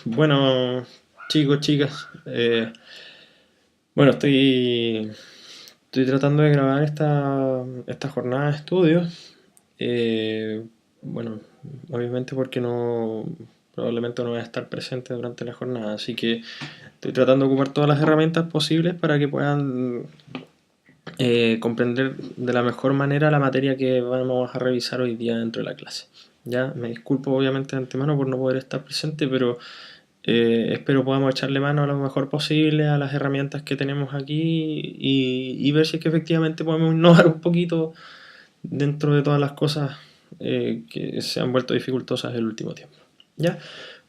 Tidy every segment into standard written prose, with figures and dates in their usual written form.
Bueno, chicos, chicas, bueno, estoy tratando de grabar esta jornada de estudio. Eh, bueno, obviamente porque probablemente no voy a estar presente durante la jornada, así que estoy tratando de ocupar todas las herramientas posibles para que puedan comprender de la mejor manera la materia que vamos a revisar hoy día dentro de la clase. Ya, me disculpo obviamente de antemano por no poder estar presente, pero espero podamos echarle mano a lo mejor posible a las herramientas que tenemos aquí y ver si es que efectivamente podemos innovar un poquito dentro de todas las cosas que se han vuelto dificultosas el último tiempo. ¿Ya?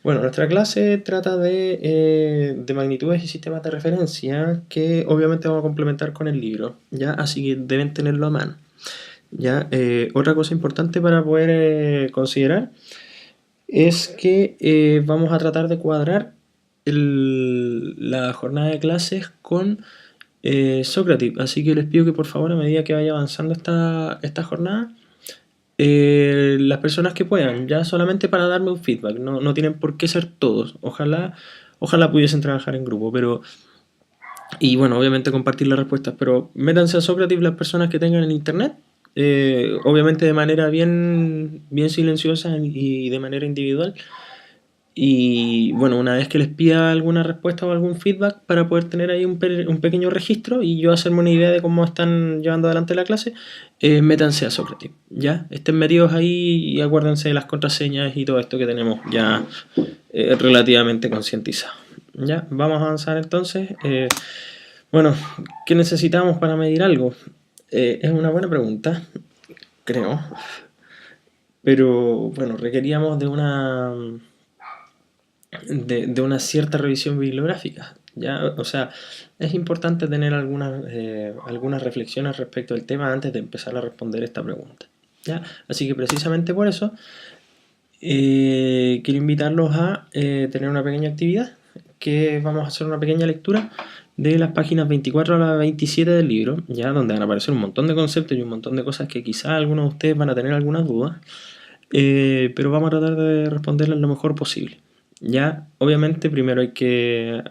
Bueno, nuestra clase trata de magnitudes y sistemas de referencia que obviamente vamos a complementar con el libro, ¿ya? Así que deben tenerlo a mano. ¿Ya? Otra cosa importante para poder considerar es que vamos a tratar de cuadrar la jornada de clases con Socrative. Así que les pido que por favor a medida que vaya avanzando esta jornada, las personas que puedan, ya solamente para darme un feedback, no tienen por qué ser todos. Ojalá pudiesen trabajar en grupo, y bueno, obviamente compartir las respuestas, pero métanse a Socrative las personas que tengan en internet, obviamente de manera bien silenciosa y de manera individual. Y bueno, una vez que les pida alguna respuesta o algún feedback para poder tener ahí un pequeño registro y yo hacerme una idea de cómo están llevando adelante la clase, métanse a Socrative, ¿ya? Estén metidos ahí y acuérdense de las contraseñas y todo esto que tenemos ya relativamente concientizado. ¿Ya? Vamos a avanzar entonces. Bueno, ¿qué necesitamos para medir algo? Es una buena pregunta, creo. Pero bueno, requeríamos de una cierta revisión bibliográfica. ¿Ya? O sea, es importante tener algunas reflexiones respecto al tema antes de empezar a responder esta pregunta. ¿Ya? Así que precisamente por eso quiero invitarlos a tener una pequeña actividad, que vamos a hacer una pequeña lectura de las páginas 24 a la 27 del libro, ya donde van a aparecer un montón de conceptos y un montón de cosas que quizás algunos de ustedes van a tener algunas dudas, pero vamos a tratar de responderlas lo mejor posible. Ya, obviamente, primero hay que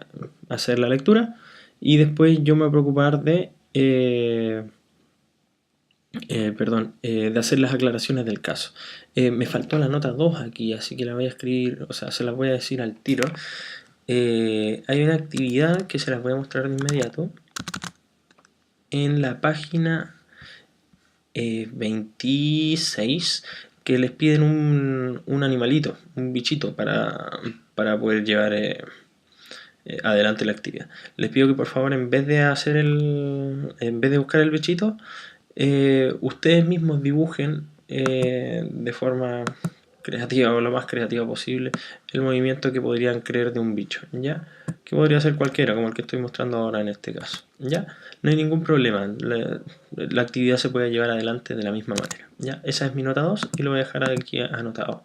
hacer la lectura y después yo me voy a preocupar de hacer las aclaraciones del caso. Me faltó la nota 2 aquí, así que la voy a escribir, o sea, se las voy a decir al tiro. Hay una actividad que se las voy a mostrar de inmediato en la página 26, que les piden un animalito, un bichito para poder llevar adelante la actividad. Les pido que por favor en vez de buscar el bichito, ustedes mismos dibujen de forma creativa o lo más creativa posible el movimiento que podrían creer de un bicho, ¿ya? Que podría ser cualquiera, como el que estoy mostrando ahora en este caso, ¿ya? No hay ningún problema, la actividad se puede llevar adelante de la misma manera, ¿ya? Esa es mi nota 2 y lo voy a dejar aquí anotado.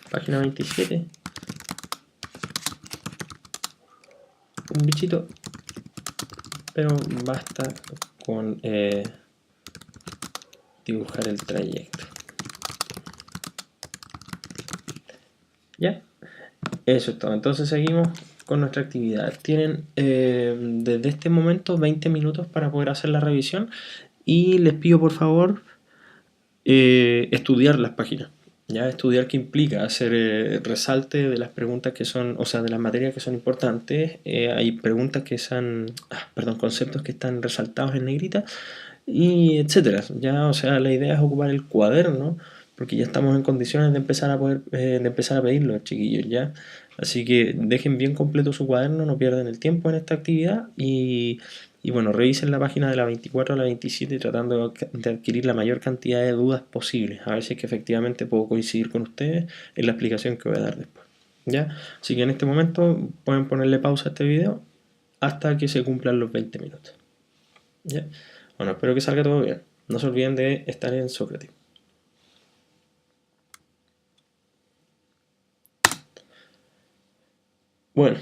Página 27. Un bichito, pero basta con dibujar el trayecto. ¿Ya? Eso es todo. Entonces seguimos con nuestra actividad. Tienen desde este momento 20 minutos para poder hacer la revisión y les pido por favor estudiar las páginas. ¿Ya? Estudiar qué implica hacer resalte de las preguntas que son, o sea, de las materias que son importantes. Hay preguntas que son, conceptos que están resaltados en negrita y etcétera. Ya, o sea, la idea es ocupar el cuaderno porque ya estamos en condiciones de empezar a pedirlo, chiquillos, ya. Así que dejen bien completo su cuaderno, no pierdan el tiempo en esta actividad y bueno, revisen la página de la 24 a la 27 tratando de adquirir la mayor cantidad de dudas posibles, a ver si es que efectivamente puedo coincidir con ustedes en la explicación que voy a dar después, ¿ya? Así que en este momento pueden ponerle pausa a este video hasta que se cumplan los 20 minutos, ¿ya? Bueno, espero que salga todo bien. No se olviden de estar en Socrative. Bueno,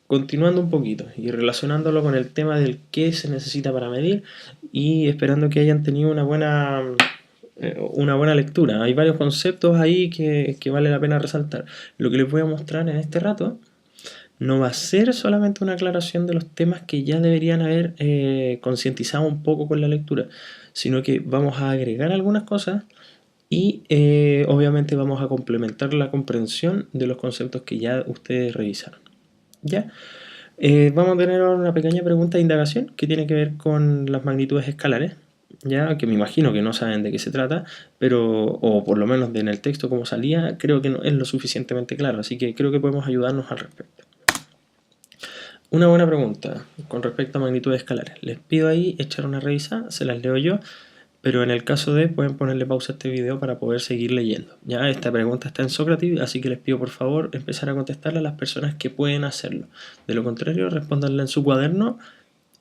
continuando un poquito y relacionándolo con el tema del qué se necesita para medir y esperando que hayan tenido una buena una buena lectura. Hay varios conceptos ahí que vale la pena resaltar. Lo que les voy a mostrar en este rato no va a ser solamente una aclaración de los temas que ya deberían haber concientizado un poco con la lectura, sino que vamos a agregar algunas cosas y obviamente vamos a complementar la comprensión de los conceptos que ya ustedes revisaron. ¿Ya? Vamos a tener ahora una pequeña pregunta de indagación que tiene que ver con las magnitudes escalares, ya que me imagino que no saben de qué se trata, pero, o por lo menos en el texto como salía, creo que no es lo suficientemente claro, así que creo que podemos ayudarnos al respecto. Una buena pregunta con respecto a magnitudes escalares. Les pido ahí echar una revisa, se las leo yo, pero en el caso de, pueden ponerle pausa a este video para poder seguir leyendo. Ya esta pregunta está en Socrative, así que les pido por favor empezar a contestarla a las personas que pueden hacerlo. De lo contrario, respóndanla en su cuaderno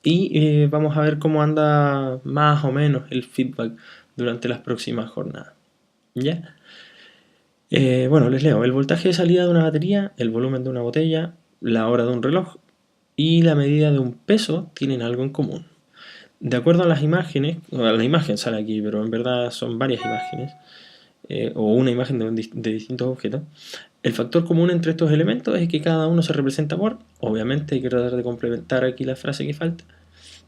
y vamos a ver cómo anda más o menos el feedback durante las próximas jornadas. ¿Ya? Bueno, les leo. El voltaje de salida de una batería, el volumen de una botella, la hora de un reloj y la medida de un peso tienen algo en común. De acuerdo a las imágenes, la imagen sale aquí, pero en verdad son varias imágenes, o una imagen de distintos objetos, el factor común entre estos elementos es que cada uno se representa por, obviamente hay que tratar de complementar aquí la frase que falta.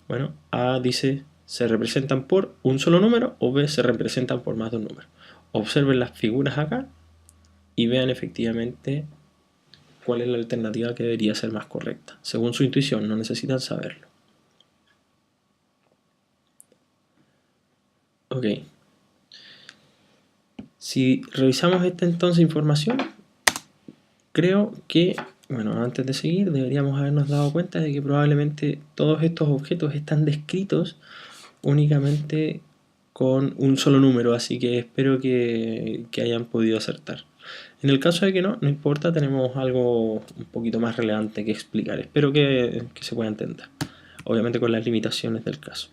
Bueno, A dice se representan por un solo número o B se representan por más de un número. Observen las figuras acá y vean efectivamente cuál es la alternativa que debería ser más correcta. Según su intuición, no necesitan saberlo. Ok. Si revisamos esta entonces información, creo que, bueno, antes de seguir, deberíamos habernos dado cuenta de que probablemente todos estos objetos están descritos únicamente con un solo número, así que espero que hayan podido acertar. En el caso de que no, no importa, tenemos algo un poquito más relevante que explicar. Espero que se pueda entender, obviamente con las limitaciones del caso.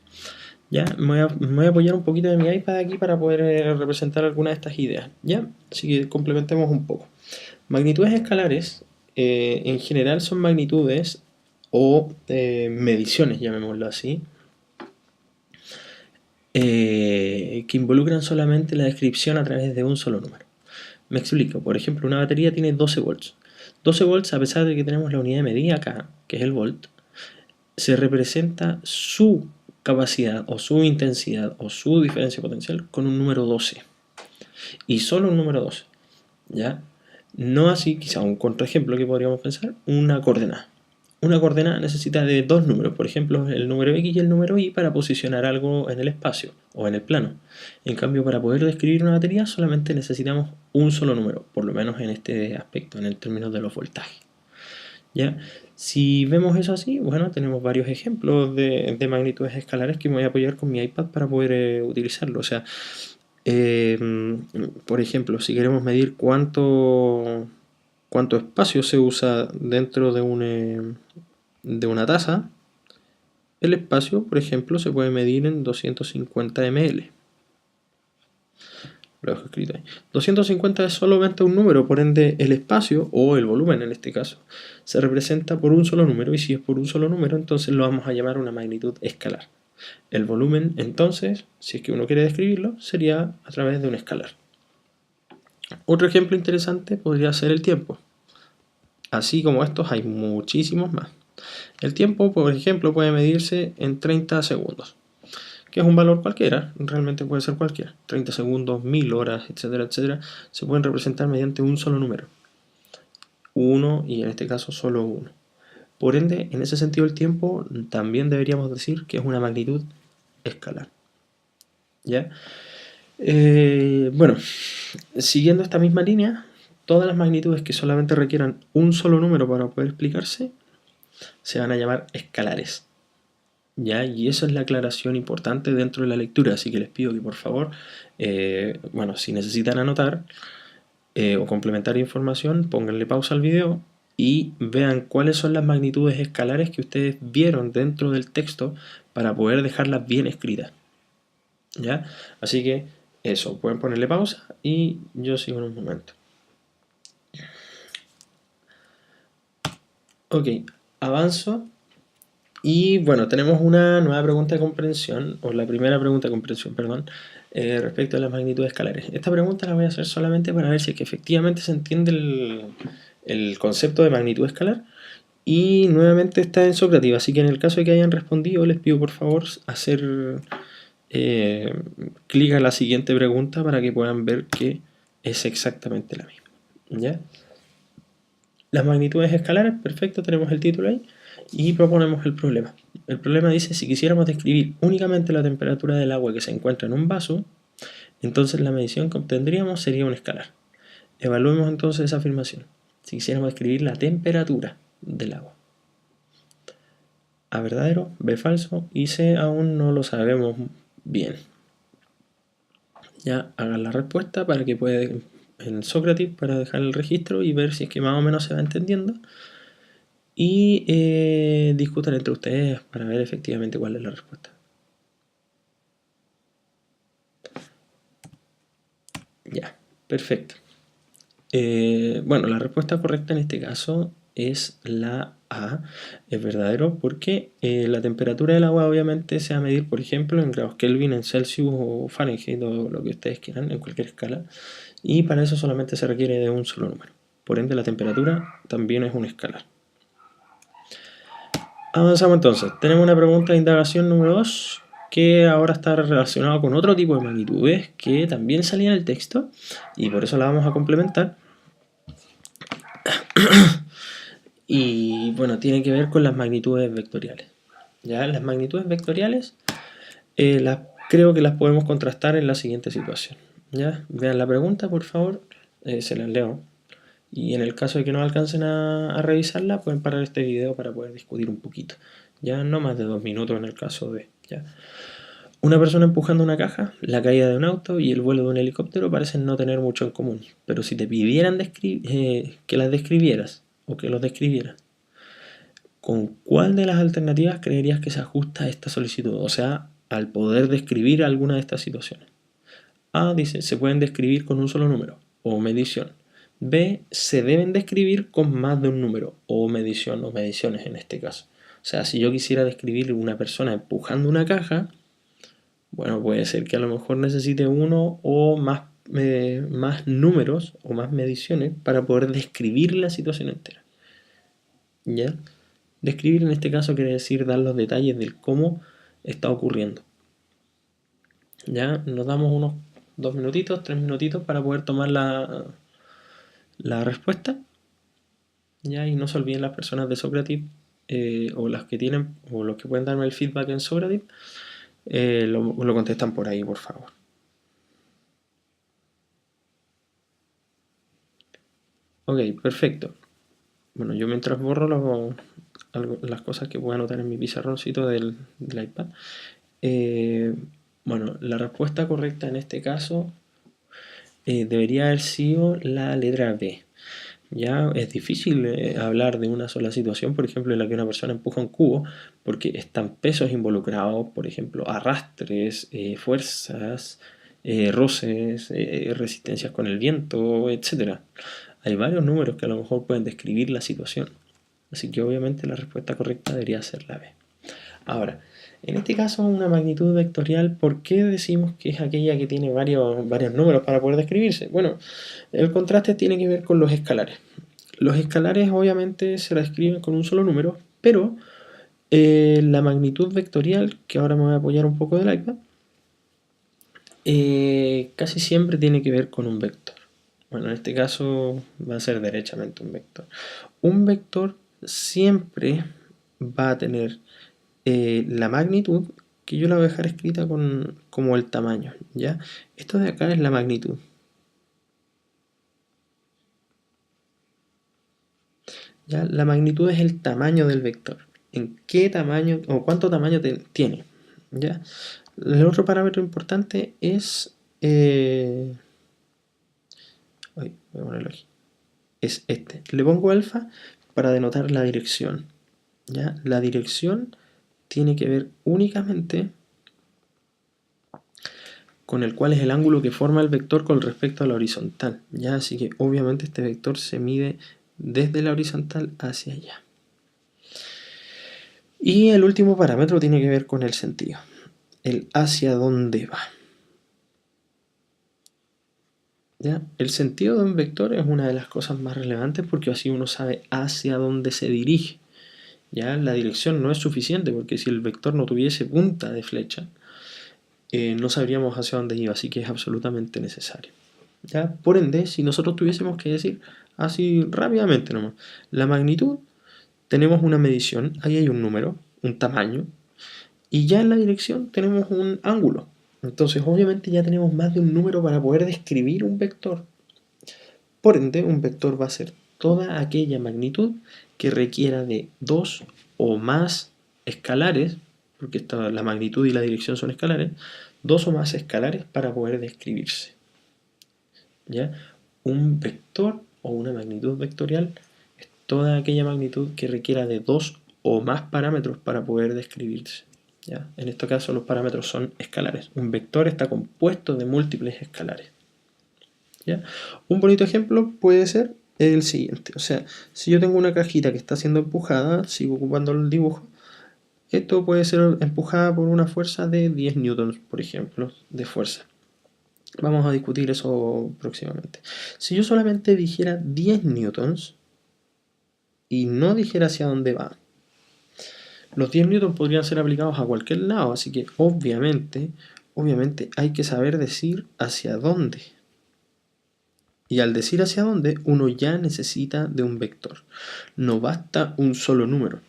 Ya, me voy a apoyar un poquito de mi iPad aquí para poder representar algunas de estas ideas. Ya, así que complementemos un poco. Magnitudes escalares en general son magnitudes o mediciones, llamémoslo así, que involucran solamente la descripción a través de un solo número. Me explico, por ejemplo, una batería tiene 12 volts. 12 volts, a pesar de que tenemos la unidad de medida acá, que es el volt, se representa su capacidad o su intensidad o su diferencia potencial con un número 12. Y solo un número 12. ¿Ya? No así, quizá un contraejemplo que podríamos pensar, una coordenada. Una coordenada necesita de dos números, por ejemplo, el número X y el número Y para posicionar algo en el espacio o en el plano. En cambio, para poder describir una batería solamente necesitamos un solo número, por lo menos en este aspecto, en el término de los voltajes. ¿Ya? Si vemos eso así, bueno, tenemos varios ejemplos de magnitudes escalares que me voy a apoyar con mi iPad para poder utilizarlo. O sea, por ejemplo, si queremos medir cuánto espacio se usa dentro de una taza, el espacio, por ejemplo, se puede medir en 250 ml. Lo dejo escrito ahí. 250 es solamente un número, por ende el espacio, o el volumen en este caso, se representa por un solo número, y si es por un solo número, entonces lo vamos a llamar una magnitud escalar. El volumen, entonces, si es que uno quiere describirlo, sería a través de un escalar. Otro ejemplo interesante podría ser el tiempo. Así como estos hay muchísimos más. El tiempo, por ejemplo, puede medirse en 30 segundos, que es un valor cualquiera, realmente puede ser cualquiera. 30 segundos, 1000 horas, etcétera, etcétera, se pueden representar mediante un solo número. 1 y en este caso solo 1. Por ende, en ese sentido el tiempo también deberíamos decir que es una magnitud escalar. ¿Ya? Bueno, siguiendo esta misma línea, todas las magnitudes que solamente requieran un solo número para poder explicarse se van a llamar escalares. ¿Ya? Y eso es la aclaración importante dentro de la lectura, así que les pido que por favor, bueno, si necesitan anotar o complementar información, pónganle pausa al video y vean cuáles son las magnitudes escalares que ustedes vieron dentro del texto para poder dejarlas bien escritas. ¿Ya? Así que eso, pueden ponerle pausa y yo sigo en un momento. Ok, avanzo Y bueno, tenemos una nueva pregunta de comprensión, o la primera pregunta de comprensión, perdón, respecto a las magnitudes escalares. Esta pregunta la voy a hacer solamente para ver si es que efectivamente se entiende el concepto de magnitud escalar. Y nuevamente está en Socrative, así que en el caso de que hayan respondido, les pido por favor hacer clic a la siguiente pregunta para que puedan ver que es exactamente la misma. ¿Ya? Las magnitudes escalares, perfecto, tenemos el título ahí y proponemos el problema. El problema dice, si quisiéramos describir únicamente la temperatura del agua que se encuentra en un vaso, entonces la medición que obtendríamos sería un escalar. Evaluemos entonces esa afirmación. Si quisiéramos describir la temperatura del agua. A verdadero, B falso y C aún no lo sabemos bien. Ya hagan la respuesta para que puedan en Socrative para dejar el registro y ver si es que más o menos se va entendiendo. Y discutan entre ustedes para ver efectivamente cuál es la respuesta. Ya, perfecto. Bueno, la respuesta correcta en este caso es la A, es verdadero, porque la temperatura del agua obviamente se va a medir, por ejemplo, en grados Kelvin, en Celsius o Fahrenheit, o lo que ustedes quieran, en cualquier escala, y para eso solamente se requiere de un solo número. Por ende, la temperatura también es un escalar. Avanzamos entonces. Tenemos una pregunta de indagación número 2, que ahora está relacionada con otro tipo de magnitudes que también salía en el texto, y por eso la vamos a complementar. Y bueno, tiene que ver con las magnitudes vectoriales. ¿Ya? Las magnitudes vectoriales creo que las podemos contrastar en la siguiente situación. ¿Ya? Vean la pregunta, por favor, se las leo. Y en el caso de que no alcancen a revisarla, pueden parar este video para poder discutir un poquito. Ya no más de 2 minutos en el caso de... ¿ya? Una persona empujando una caja, la caída de un auto y el vuelo de un helicóptero parecen no tener mucho en común. Pero si te pidieran que las describieras o que los describieras, ¿con cuál de las alternativas creerías que se ajusta a esta solicitud? O sea, al poder describir alguna de estas situaciones. A dice, se pueden describir con un solo número o medición. B, se deben describir con más de un número o medición o mediciones en este caso. O sea, si yo quisiera describir una persona empujando una caja, bueno, puede ser que a lo mejor necesite uno o más números o más mediciones para poder describir la situación entera. ¿Ya? Describir en este caso quiere decir dar los detalles del cómo está ocurriendo. Ya nos damos unos 2 minutitos, 3 minutitos para poder tomar la respuesta. Ya, y no se olviden las personas de Socrative o las que tienen o los que pueden darme el feedback en Socrative, lo contestan por ahí, por favor. Ok, perfecto. Bueno, yo mientras borro las cosas que puedo anotar en mi pizarroncito del iPad. Bueno, la respuesta correcta en este caso debería haber sido la letra B. Ya es difícil hablar de una sola situación, por ejemplo, en la que una persona empuja un cubo, porque están pesos involucrados, por ejemplo, arrastres, fuerzas, roces, resistencias con el viento, etc. Hay varios números que a lo mejor pueden describir la situación. Así que obviamente la respuesta correcta debería ser la B. Ahora, en este caso una magnitud vectorial, ¿por qué decimos que es aquella que tiene varios números para poder describirse? Bueno, el contraste tiene que ver con los escalares. Los escalares obviamente se describen con un solo número, pero la magnitud vectorial, que ahora me voy a apoyar un poco del iPad, casi siempre tiene que ver con un vector. Bueno, en este caso va a ser derechamente un vector. Un vector siempre va a tener la magnitud, que yo la voy a dejar escrita como el tamaño, ¿ya? Esto de acá es la magnitud. ¿Ya? La magnitud es el tamaño del vector. ¿En qué tamaño o cuánto tamaño tiene? ¿Ya? El otro parámetro importante es... voy a ponerlo aquí. Es este. Le pongo alfa para denotar la dirección. ¿Ya? La dirección tiene que ver únicamente con el cual es el ángulo que forma el vector con respecto a la horizontal. ¿Ya? Así que obviamente este vector se mide desde la horizontal hacia allá. Y el último parámetro tiene que ver con el sentido, el hacia dónde va. ¿Ya? El sentido de un vector es una de las cosas más relevantes porque así uno sabe hacia dónde se dirige. ¿Ya? La dirección no es suficiente porque si el vector no tuviese punta de flecha, no sabríamos hacia dónde iba, así que es absolutamente necesario. ¿Ya? Por ende, si nosotros tuviésemos que decir así rápidamente nomás, la magnitud, tenemos una medición, ahí hay un número, un tamaño, y ya en la dirección tenemos un ángulo. Entonces, obviamente ya tenemos más de un número para poder describir un vector. Por ende, un vector va a ser toda aquella magnitud que requiera de dos o más escalares, porque la magnitud y la dirección son escalares, dos o más escalares para poder describirse. ¿Ya? Un vector o una magnitud vectorial es toda aquella magnitud que requiera de dos o más parámetros para poder describirse. ¿Ya? En este caso los parámetros son escalares. Un vector está compuesto de múltiples escalares. ¿Ya? Un bonito ejemplo puede ser el siguiente. O sea, si yo tengo una cajita que está siendo empujada, sigo ocupando el dibujo, esto puede ser empujada por una fuerza de 10 newtons, por ejemplo, de fuerza. Vamos a discutir eso próximamente. Si yo solamente dijera 10 newtons y no dijera hacia dónde va, los 10 newtons podrían ser aplicados a cualquier lado, así que obviamente hay que saber decir hacia dónde. Y al decir hacia dónde, uno ya necesita de un vector. No basta un solo número.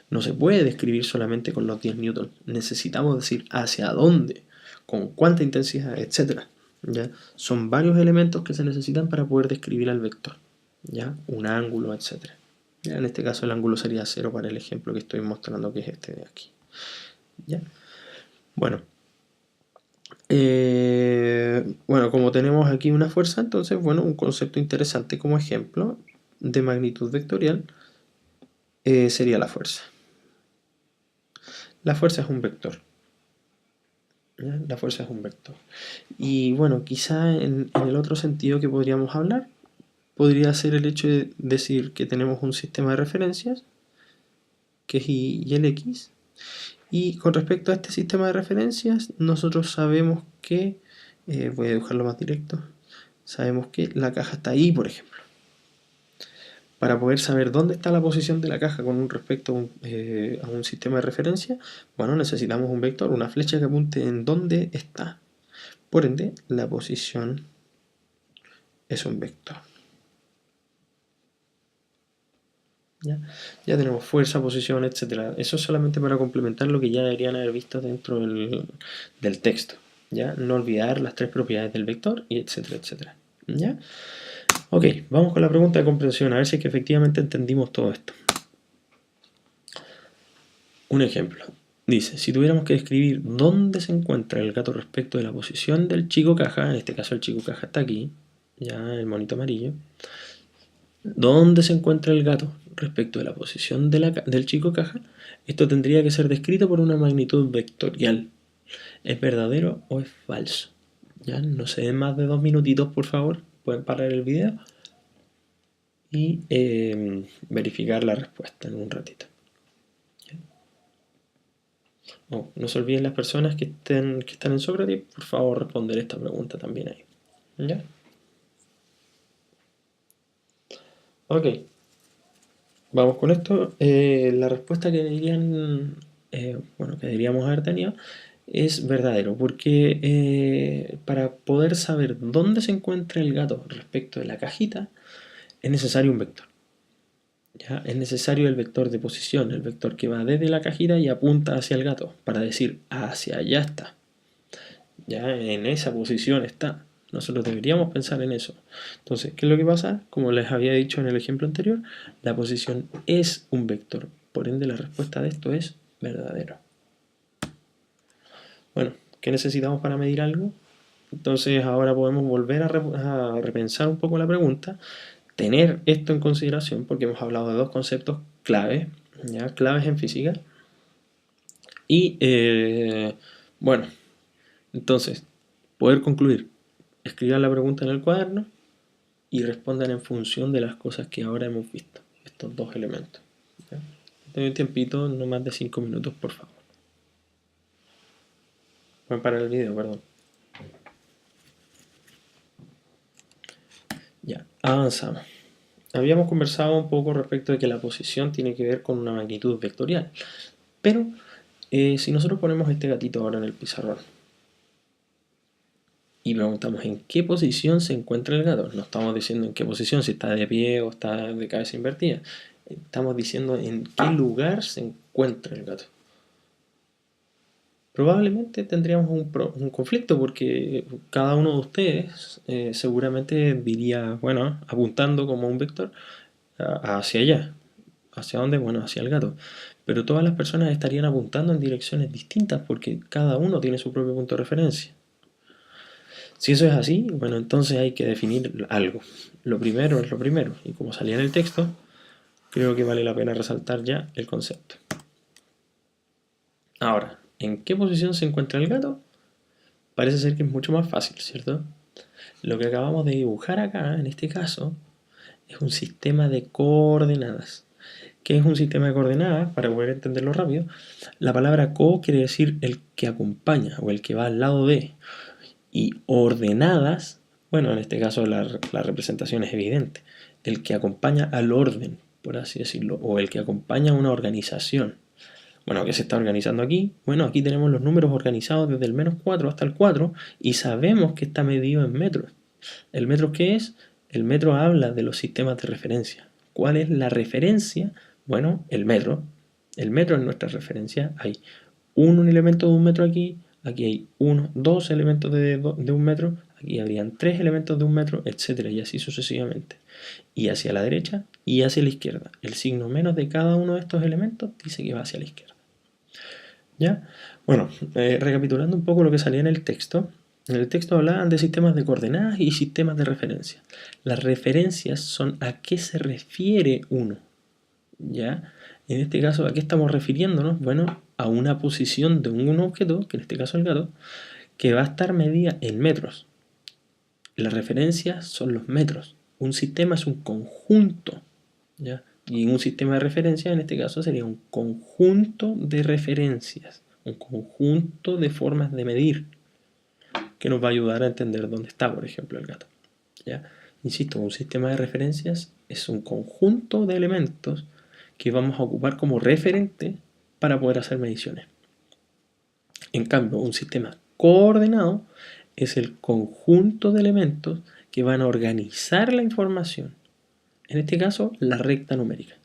No se puede describir solamente con los 10 newtons. Necesitamos decir hacia dónde, con cuánta intensidad, etc. ¿Ya? Son varios elementos que se necesitan para poder describir al vector. ¿Ya? Un ángulo, etc. ¿Ya? En este caso el ángulo sería 0 para el ejemplo que estoy mostrando, que es este de aquí. ¿Ya? Bueno. Como tenemos aquí una fuerza, entonces, un concepto interesante como ejemplo de magnitud vectorial sería la fuerza. La fuerza es un vector. ¿Ya? La fuerza es un vector. Y bueno, quizá en el otro sentido que podríamos hablar, podría ser el hecho de decir que tenemos un sistema de referencias, que es Y y el X, y con respecto a este sistema de referencias, nosotros sabemos que, voy a dibujarlo más directo, sabemos que la caja está ahí, por ejemplo. Para poder saber dónde está la posición de la caja con respecto a un sistema de referencia, necesitamos un vector, una flecha que apunte en dónde está. Por ende, la posición es un vector. Ya tenemos fuerza, posición, etc. Eso es solamente para complementar lo que ya deberían haber visto dentro del texto. ¿Ya? No olvidar las tres propiedades del vector, y etcétera, etcétera. ¿Ya? Ok, vamos con la pregunta de comprensión, a ver si es que efectivamente entendimos todo esto. Un ejemplo. Dice, si tuviéramos que describir dónde se encuentra el gato respecto de la posición del chico caja, en este caso el chico caja está aquí, ya el monito amarillo, ¿dónde se encuentra el gato respecto de la posición del chico caja? Esto tendría que ser descrito por una magnitud vectorial. ¿Es verdadero o es falso? Ya, no se den más de 2 minutitos, por favor. Pueden parar el video y verificar la respuesta en un ratito. No se olviden las personas que están en Sócrates, por favor responder esta pregunta también ahí. ¿Ya? Ok. Vamos con esto. La respuesta que que deberíamos haber tenido es verdadero, porque para poder saber dónde se encuentra el gato respecto de la cajita, es necesario un vector. ¿Ya? Es necesario el vector de posición, el vector que va desde la cajita y apunta hacia el gato, para decir hacia allá está. Ya en esa posición está. Nosotros deberíamos pensar en eso. Entonces, ¿qué es lo que pasa? Como les había dicho en el ejemplo anterior, la posición es un vector. Por ende, la respuesta de esto es verdadero. Bueno, ¿qué necesitamos para medir algo? Entonces, ahora podemos volver a repensar un poco la pregunta, tener esto en consideración, porque hemos hablado de dos conceptos claves, ¿ya? Claves en física. Y, entonces, poder concluir. Escriban la pregunta en el cuaderno y respondan en función de las cosas que ahora hemos visto, estos dos elementos. ¿Ya? Te doy un tiempito, no más de 5 minutos, por favor. Voy a parar el video, perdón. Ya, avanzamos. Habíamos conversado un poco respecto de que la posición tiene que ver con una magnitud vectorial. Pero, si nosotros ponemos este gatito ahora en el pizarrón y preguntamos en qué posición se encuentra el gato, no estamos diciendo en qué posición, si está de pie o está de cabeza invertida. Estamos diciendo en qué lugar se encuentra el gato. Probablemente tendríamos un conflicto porque cada uno de ustedes seguramente diría, bueno, apuntando como un vector hacia allá. ¿Hacia dónde? Bueno, hacia el gato. Pero todas las personas estarían apuntando en direcciones distintas porque cada uno tiene su propio punto de referencia. Si eso es así, bueno, entonces hay que definir algo. Lo primero es lo primero. Y como salía en el texto, creo que vale la pena resaltar ya el concepto. Ahora, ¿en qué posición se encuentra el gato? Parece ser que es mucho más fácil, ¿cierto? Lo que acabamos de dibujar acá, en este caso, es un sistema de coordenadas. ¿Qué es un sistema de coordenadas? Para poder entenderlo rápido, la palabra co quiere decir el que acompaña o el que va al lado de. Y ordenadas, bueno, en este caso la representación es evidente, el que acompaña al orden, por así decirlo, o el que acompaña a una organización. Bueno, ¿qué se está organizando aquí? Bueno, aquí tenemos los números organizados desde el -4 hasta el 4 y sabemos que está medido en metros. ¿El metro qué es? El metro habla de los sistemas de referencia. ¿Cuál es la referencia? Bueno, el metro. El metro es nuestra referencia. Hay un elemento de un metro aquí, aquí hay dos elementos de un metro, aquí habrían 3 elementos de un metro, etcétera, y así sucesivamente. Y hacia la derecha y hacia la izquierda. El signo menos de cada uno de estos elementos dice que va hacia la izquierda. ¿Ya? Bueno, recapitulando un poco lo que salía en el texto. En el texto hablaban de sistemas de coordenadas y sistemas de referencia. Las referencias son a qué se refiere uno. ¿Ya? En este caso, ¿a qué estamos refiriéndonos? Bueno, a una posición de un objeto, que en este caso el gato, que va a estar medida en metros. Las referencias son los metros. Un sistema es un conjunto, ¿ya? Y un sistema de referencia, en este caso, sería un conjunto de referencias, un conjunto de formas de medir, que nos va a ayudar a entender dónde está, por ejemplo, el gato. ¿Ya? Insisto, un sistema de referencias es un conjunto de elementos que vamos a ocupar como referente para poder hacer mediciones. En cambio, un sistema coordenado es el conjunto de elementos que van a organizar la información. En este caso, la recta numérica.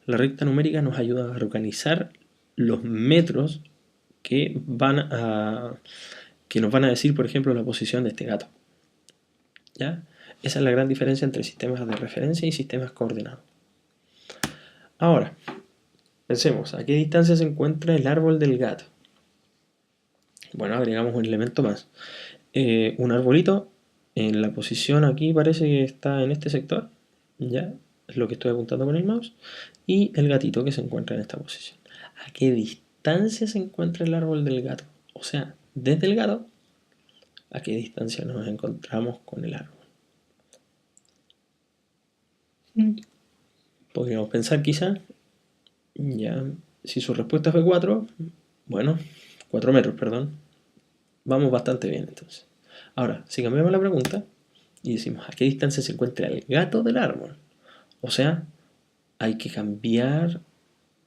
La recta numérica nos ayuda a organizar los metros que nos van a decir, por ejemplo, la posición de este gato. ¿Ya? Esa es la gran diferencia entre sistemas de referencia y sistemas coordenados. Ahora, pensemos, ¿a qué distancia se encuentra el árbol del gato? Bueno, agregamos un elemento más. Un arbolito en la posición aquí parece que está en este sector, ¿ya? Es lo que estoy apuntando con el mouse. Y el gatito que se encuentra en esta posición. ¿A qué distancia se encuentra el árbol del gato? O sea, desde el gato, ¿a qué distancia nos encontramos con el árbol? Podríamos pensar quizá, ya, si su respuesta fue 4, bueno, 4 metros, perdón. Vamos bastante bien entonces. Ahora, si cambiamos la pregunta y decimos a qué distancia se encuentra el gato del árbol, o sea, hay que cambiar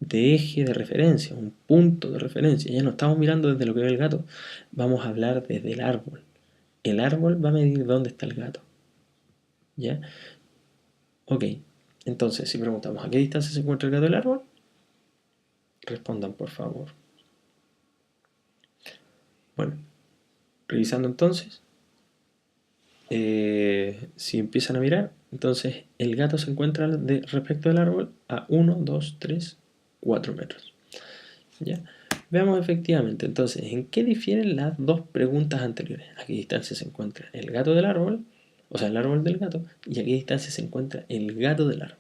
de eje de referencia, un punto de referencia. Ya no estamos mirando desde lo que ve el gato, vamos a hablar desde el árbol. El árbol va a medir dónde está el gato. ¿Ya? Ok, entonces si preguntamos a qué distancia se encuentra el gato del árbol, respondan por favor. Bueno, revisando entonces, si empiezan a mirar, entonces el gato se encuentra respecto del árbol a 1, 2, 3, 4 metros. ¿Ya? Veamos efectivamente, entonces, ¿en qué difieren las dos preguntas anteriores? ¿A qué distancia se encuentra el gato del árbol? O sea, el árbol del gato. ¿Y a qué distancia se encuentra el gato del árbol?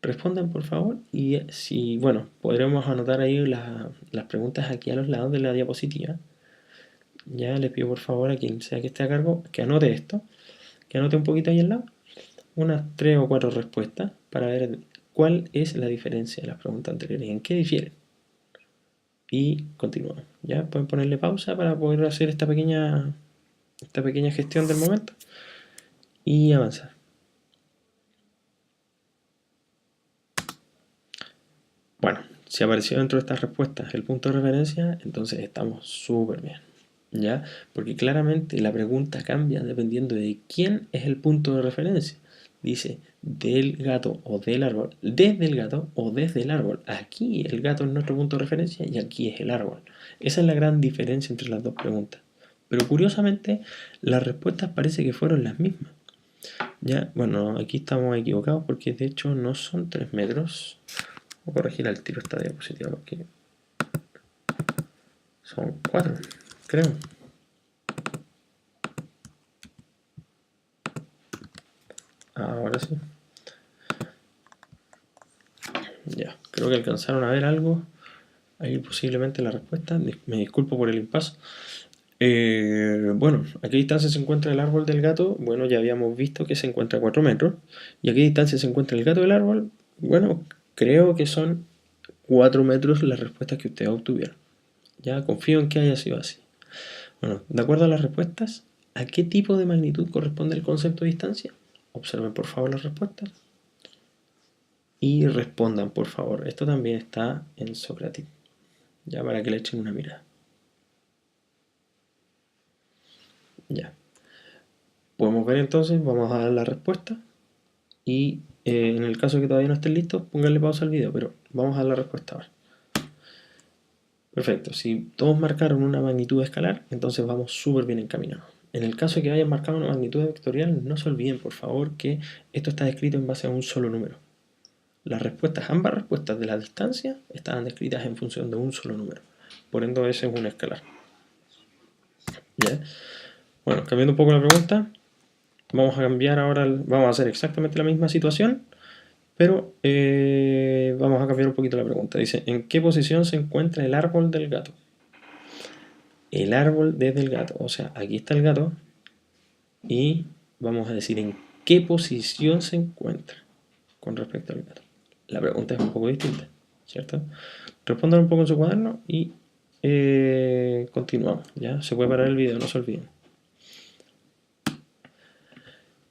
Respondan por favor y si, bueno, podremos anotar ahí las preguntas aquí a los lados de la diapositiva. Ya les pido por favor a quien sea que esté a cargo que anote esto, que anote un poquito ahí al lado, unas 3 o 4 respuestas para ver ¿Cuál es la diferencia de las preguntas anteriores? ¿En qué difieren? Y continuamos. ¿Ya? Pueden ponerle pausa para poder hacer esta pequeña gestión del momento y avanzar. Bueno, si apareció dentro de estas respuestas el punto de referencia, entonces estamos súper bien, ¿ya? Porque claramente la pregunta cambia dependiendo de quién es el punto de referencia. Dice del gato o del árbol, desde el gato o desde el árbol. Aquí el gato es nuestro punto de referencia y aquí es el árbol. Esa es la gran diferencia entre las dos preguntas. Pero curiosamente, las respuestas parece que fueron las mismas. Ya, bueno, aquí estamos equivocados porque de hecho no son 3 metros. Voy a corregir al tiro esta diapositiva porque son 4, creo. Ahora sí. Ya, creo que alcanzaron a ver algo. Ahí posiblemente la respuesta. Me disculpo por el impasse. Bueno, ¿a qué distancia se encuentra el árbol del gato? Bueno, ya habíamos visto que se encuentra a 4 metros. ¿Y a qué distancia se encuentra el gato del árbol? Bueno, creo que son 4 metros las respuestas que ustedes obtuvieron. Ya confío en que haya sido así. Bueno, de acuerdo a las respuestas, ¿a qué tipo de magnitud corresponde el concepto de distancia? Observen por favor las respuestas y respondan por favor. Esto también está en Socrative, ya para que le echen una mirada. Ya. Podemos ver entonces, vamos a dar la respuesta y en el caso que todavía no estén listos, pónganle pausa al video, pero vamos a dar la respuesta ahora. Perfecto, si todos marcaron una magnitud escalar, entonces vamos súper bien encaminados. En el caso de que hayan marcado una magnitud vectorial, no se olviden por favor que esto está descrito en base a un solo número. Las respuestas, ambas respuestas de la distancia, estaban descritas en función de un solo número. Por ende, ese es un escalar. ¿Ya? Bueno, cambiando un poco la pregunta, vamos a cambiar ahora, vamos a hacer exactamente la misma situación, pero vamos a cambiar un poquito la pregunta. Dice, ¿en qué posición se encuentra el árbol del gato? El árbol desde el gato, o sea, aquí está el gato y vamos a decir en qué posición se encuentra con respecto al gato. La pregunta es un poco distinta, ¿cierto? Respondan un poco en su cuaderno y continuamos, ¿ya? Se puede parar el video, no se olviden.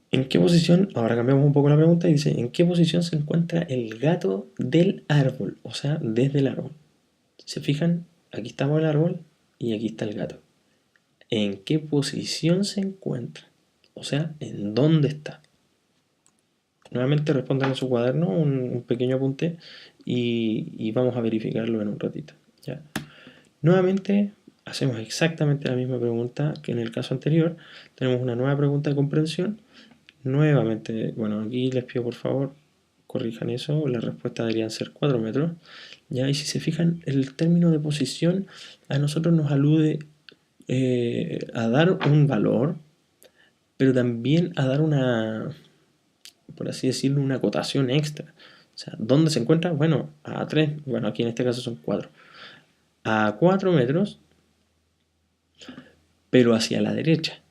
¿En qué posición? Ahora cambiamos un poco la pregunta y dice, ¿en qué posición se encuentra el gato del árbol? O sea, desde el árbol. ¿Se fijan? Aquí estamos el árbol y aquí está el gato. ¿En qué posición se encuentra? O sea, ¿en dónde está? Nuevamente respondan en su cuaderno un pequeño apunte y vamos a verificarlo en un ratito, ¿ya? Nuevamente hacemos exactamente la misma pregunta que en el caso anterior. Tenemos una nueva pregunta de comprensión. Nuevamente, bueno, aquí les pido por favor corrijan eso, la respuesta deberían ser 4 metros, ¿ya? Y si se fijan, el término de posición a nosotros nos alude a dar un valor, pero también a dar una, por así decirlo, una acotación extra. O sea, ¿dónde se encuentra? Bueno, a 3, bueno, aquí en este caso son 4. A 4 metros, pero hacia la derecha.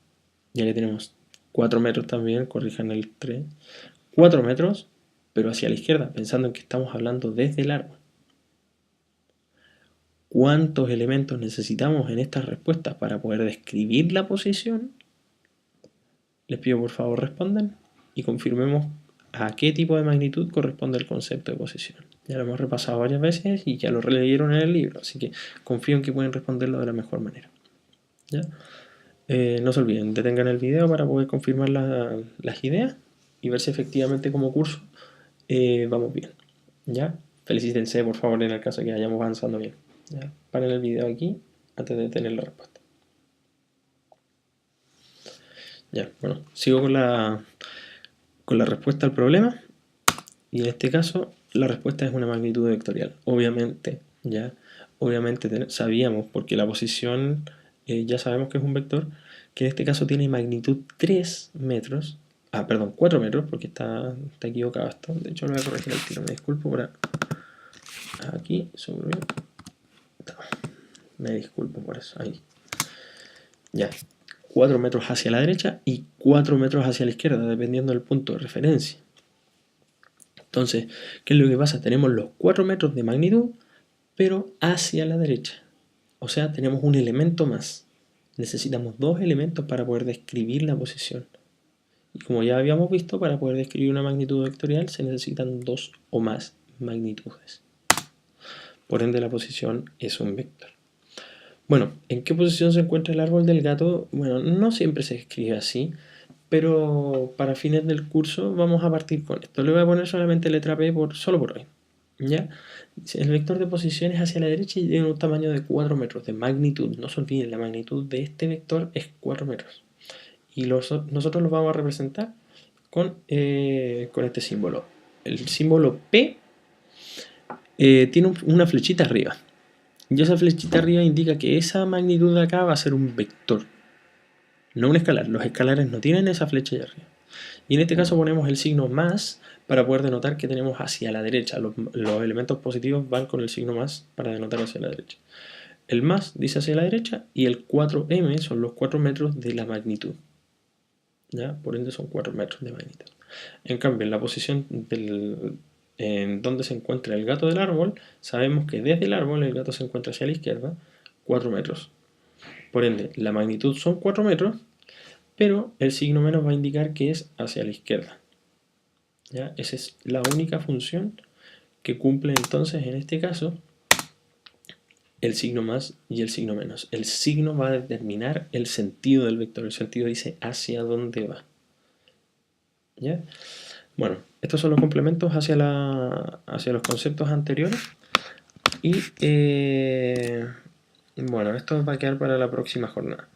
Ya que tenemos 4 metros también, corrijan el 3. 4 metros, pero hacia la izquierda, pensando en que estamos hablando desde el árbol. ¿Cuántos elementos necesitamos en estas respuestas para poder describir la posición? Les pido por favor respondan y confirmemos a qué tipo de magnitud corresponde el concepto de posición. Ya lo hemos repasado varias veces y ya lo releyeron en el libro, así que confío en que pueden responderlo de la mejor manera. ¿Ya? No se olviden, detengan el video para poder confirmar las ideas y ver si efectivamente como curso vamos bien. ¿Ya? Felicítense por favor en el caso de que vayamos avanzando bien. ¿Ya? Paren el video aquí antes de tener la respuesta. Ya, bueno, sigo con la respuesta al problema y en este caso la respuesta es una magnitud vectorial. Obviamente, ya, obviamente sabíamos, porque la posición ya sabemos que es un vector, que en este caso tiene magnitud 3 metros, perdón, 4 metros, porque está equivocado esto, de hecho lo voy a corregir al tiro, me disculpo por aquí, sobre, me disculpo por eso, ahí, ya, 4 metros hacia la derecha y 4 metros hacia la izquierda, dependiendo del punto de referencia. Entonces, ¿qué es lo que pasa? Tenemos los 4 metros de magnitud, pero hacia la derecha. O sea, tenemos un elemento más. Necesitamos 2 elementos para poder describir la posición. Y como ya habíamos visto, para poder describir una magnitud vectorial se necesitan 2 o más magnitudes. Por ende, la posición es un vector. Bueno, ¿en qué posición se encuentra el árbol del gato? Bueno, no siempre se escribe así, pero para fines del curso vamos a partir con esto. Le voy a poner solamente letra P solo por hoy. ¿Ya? El vector de posición es hacia la derecha y tiene un tamaño de 4 metros de magnitud. No se olviden, la magnitud de este vector es 4 metros. Y nosotros lo vamos a representar con este símbolo. El símbolo P tiene una flechita arriba. Y esa flechita arriba indica que esa magnitud de acá va a ser un vector, no un escalar. Los escalares no tienen esa flecha de arriba. Y en este caso ponemos el signo más para poder denotar que tenemos hacia la derecha. Los elementos positivos van con el signo más para denotar hacia la derecha. El más dice hacia la derecha y el 4m son los 4 metros de la magnitud. ¿Ya? Por ende son 4 metros de magnitud. En cambio, en la posición en donde se encuentra el gato del árbol, sabemos que desde el árbol el gato se encuentra hacia la izquierda, 4 metros. Por ende, la magnitud son 4 metros, pero el signo menos va a indicar que es hacia la izquierda. ¿Ya? Esa es la única función que cumple entonces en este caso el signo más y el signo menos. El signo va a determinar el sentido del vector. El sentido dice hacia dónde va. ¿Ya? Bueno, estos son los complementos hacia los conceptos anteriores. Y bueno, esto va a quedar para la próxima jornada.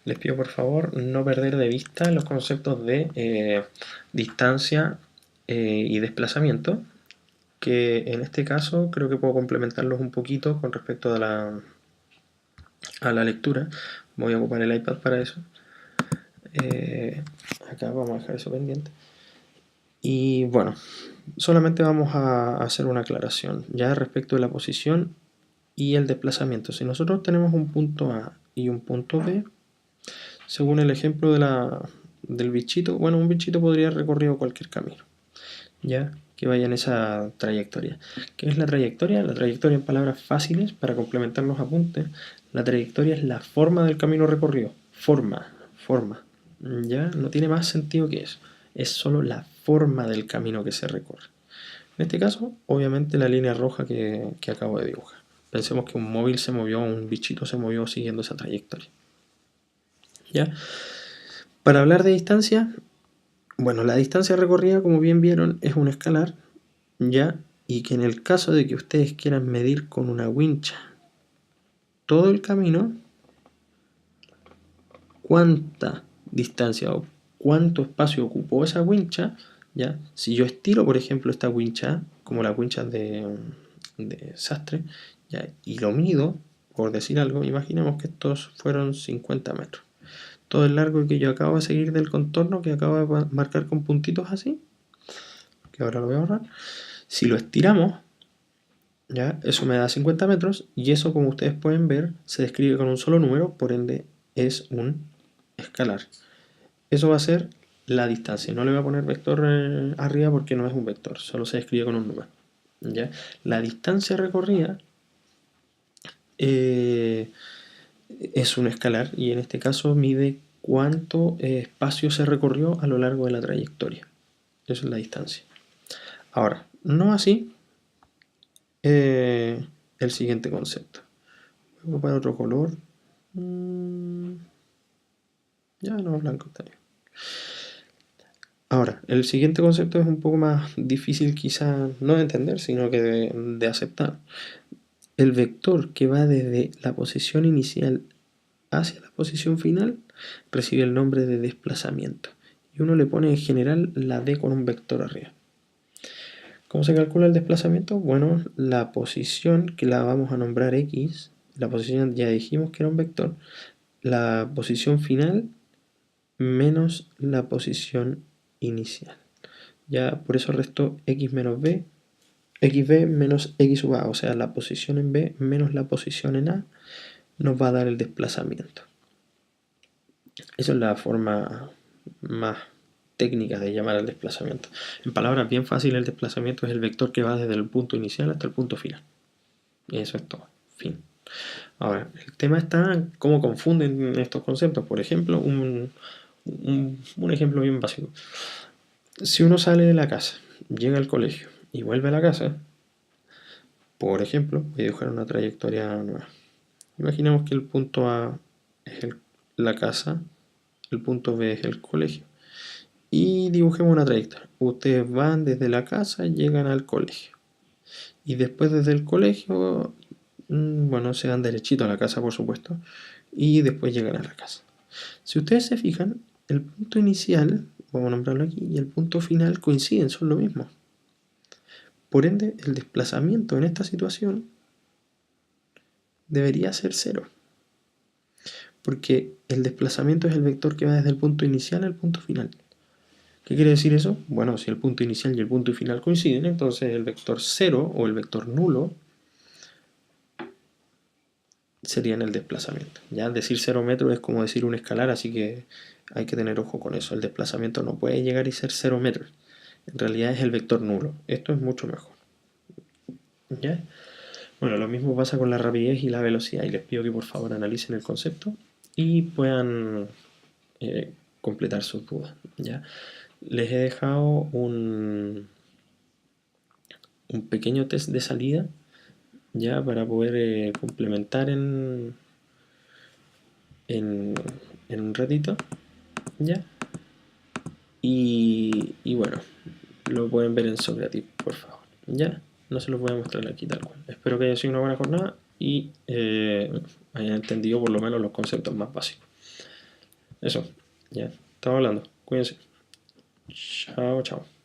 Les pido por favor no perder de vista los conceptos de distancia y desplazamiento, que en este caso creo que puedo complementarlos un poquito con respecto a la lectura. Voy a ocupar el iPad para eso. Acá vamos a dejar eso pendiente. Y bueno, solamente vamos a hacer una aclaración ya respecto de la posición y el desplazamiento. Si nosotros tenemos un punto A y un punto B, según el ejemplo del bichito, bueno, un bichito podría haber recorrido cualquier camino, ya que vaya en esa trayectoria. ¿Qué es la trayectoria? La trayectoria, en palabras fáciles para complementar los apuntes, la trayectoria es la forma del camino recorrido. Forma, ya no tiene más sentido que eso. Es solo la forma del camino que se recorre. En este caso, obviamente la línea roja que acabo de dibujar. Pensemos que un móvil se movió, un bichito se movió siguiendo esa trayectoria. ¿Ya? Para hablar de distancia, bueno, la distancia recorrida, como bien vieron, es un escalar, ¿ya? Y que en el caso de que ustedes quieran medir con una wincha todo el camino, cuánta distancia o cuánto espacio ocupó esa wincha, ¿ya? Si yo estiro, por ejemplo, esta wincha, como las winchas de sastre, ¿ya? Y lo mido, por decir algo, imaginemos que estos fueron 50 metros. Todo el largo que yo acabo de seguir del contorno, que acabo de marcar con puntitos así, que ahora lo voy a borrar, si lo estiramos, ¿ya? Eso me da 50 metros, y eso, como ustedes pueden ver, se describe con un solo número, por ende es un escalar. Eso va a ser la distancia. No le voy a poner vector arriba porque no es un vector, solo se describe con un número, ¿ya? La distancia recorrida es un escalar, y en este caso mide cuánto espacio se recorrió a lo largo de la trayectoria. Eso es la distancia. Ahora, no así el siguiente concepto. Voy a ocupar otro color. Ya no, blanco está bien. Ahora, el siguiente concepto es un poco más difícil quizá no de entender, sino que de aceptar. El vector que va desde la posición inicial hacia la posición final recibe el nombre de desplazamiento. Y uno le pone en general la D con un vector arriba. ¿Cómo se calcula el desplazamiento? Bueno, la posición, que la vamos a nombrar X, la posición ya dijimos que era un vector, la posición final menos la posición inicial. Ya por eso resto X menos B, XB menos X sub A, o sea, la posición en B menos la posición en A nos va a dar el desplazamiento. Esa es la forma más técnicas de llamar al desplazamiento. En palabras bien fáciles, el desplazamiento es el vector que va desde el punto inicial hasta el punto final. Y eso es todo. Fin. Ahora, el tema está en cómo confunden estos conceptos. Por ejemplo, un ejemplo bien básico. Si uno sale de la casa, llega al colegio y vuelve a la casa, por ejemplo, voy a dibujar una trayectoria nueva. Imaginemos que el punto A es la casa, el punto B es el colegio. Y dibujemos una trayectoria. Ustedes van desde la casa y llegan al colegio. Y después desde el colegio, bueno, se dan derechito a la casa, por supuesto. Y después llegan a la casa. Si ustedes se fijan, el punto inicial, vamos a nombrarlo aquí, y el punto final coinciden, son lo mismo. Por ende, el desplazamiento en esta situación debería ser 0. Porque el desplazamiento es el vector que va desde el punto inicial al punto final. ¿Qué quiere decir eso? Bueno, si el punto inicial y el punto final coinciden, entonces el vector 0 o el vector nulo sería en el desplazamiento. Ya decir 0 metros es como decir un escalar, así que hay que tener ojo con eso. El desplazamiento no puede llegar y ser 0 metros. En realidad es el vector nulo. Esto es mucho mejor. ¿Ya? Bueno, lo mismo pasa con la rapidez y la velocidad. Y les pido que por favor analicen el concepto y puedan completar sus dudas. ¿Ya? Les he dejado un pequeño test de salida ya para poder complementar en un ratito, ¿ya? Y bueno, lo pueden ver en Socrative, por favor, ¿ya? No se los voy a mostrar aquí tal cual. Espero que haya sido una buena jornada y hayan entendido por lo menos los conceptos más básicos. Eso, ya, estamos hablando. Cuídense. Chao, chao.